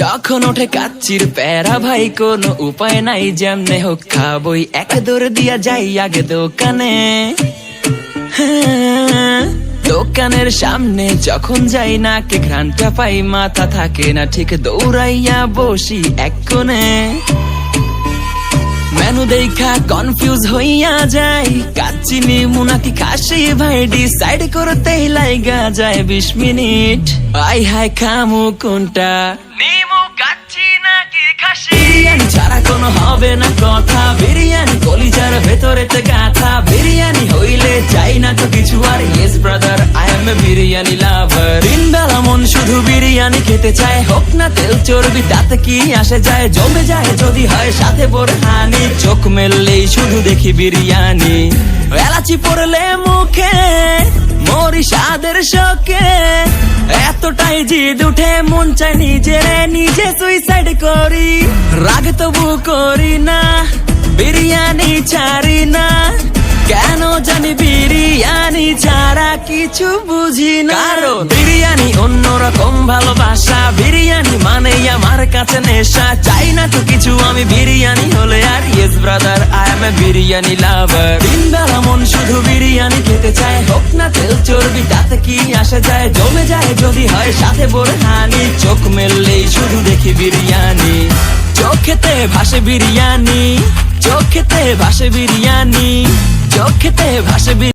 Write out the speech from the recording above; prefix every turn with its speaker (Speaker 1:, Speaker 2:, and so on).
Speaker 1: যখন ওঠে কাচ্চির প্যারা ভাই কোনো উপায় নাই, যেমনে হোক খাবই, এক দৌড় দিয়া যাই আগে দোকানে। দোকানের সামনে যখন যাই নাকে ঘ্রাণটা পাই, মাথা থাকে না ঠিক, দৌড়াইয়া বসি এক কোণে। মেনু দেখা কনফিউজ হইয়া যাই, কাচ্চি নিমু নাকি খাসি ভাই ডিসাইড করতেই লাইগা যায় 20 মিনিট। আই হাই খামু কোনটা, নিমু কাচ্চি নাকি খাসি? বিরিয়ানি ছাড়া কোনো হবে না কথা, বিরিয়ানি কলিজার ভেতরেতে গাথা। বিরিয়ানি হইলে চাই না তো কিছু আর, yes brother I M A biryani লাভার। দিন বেলা মন শুধু বিরিয়ানি খেতে চায়, হোক না তেল চর্বি তাতে কি আসে যায়। জমে যায় যদি হয় সাথে বোরহানি, চোখ মেললেই শুধু দেখি বিরিয়ানি। এলাচি পড়লে মুখে মরি স্বাদের শোকে, এতটাই জিদ উঠে মন চাই নিজে সুইসাইড করি। রাগ তবু করি না, বিরিয়ানি ছাড়ি না, কেন জানি বিরিয়ানি ছাড়া কিছু বুঝি না। কারণ বিরিয়ানি অন্যরকম ভালোবাসা, বিরিয়ানি মানে আমার কাছে নেশা। চাই না তো কিছু আমি বিরিয়ানি হলে আর, yes brother I M A biryani লাভার। দিন বেলা মন শুধু বিরিয়ানি খেতে চায়, হোক না তেল চর্বি তাতে কি আসে যায়। জমে যায় যদি হয় সাথে বোরহানি, চোখ মেললেই শুধু দেখি বিরিয়ানি। চোখেতে ভাসে বিরিয়ানি, চোখেতে ভাসে বিরিয়ানি, চোখেতে ভাসে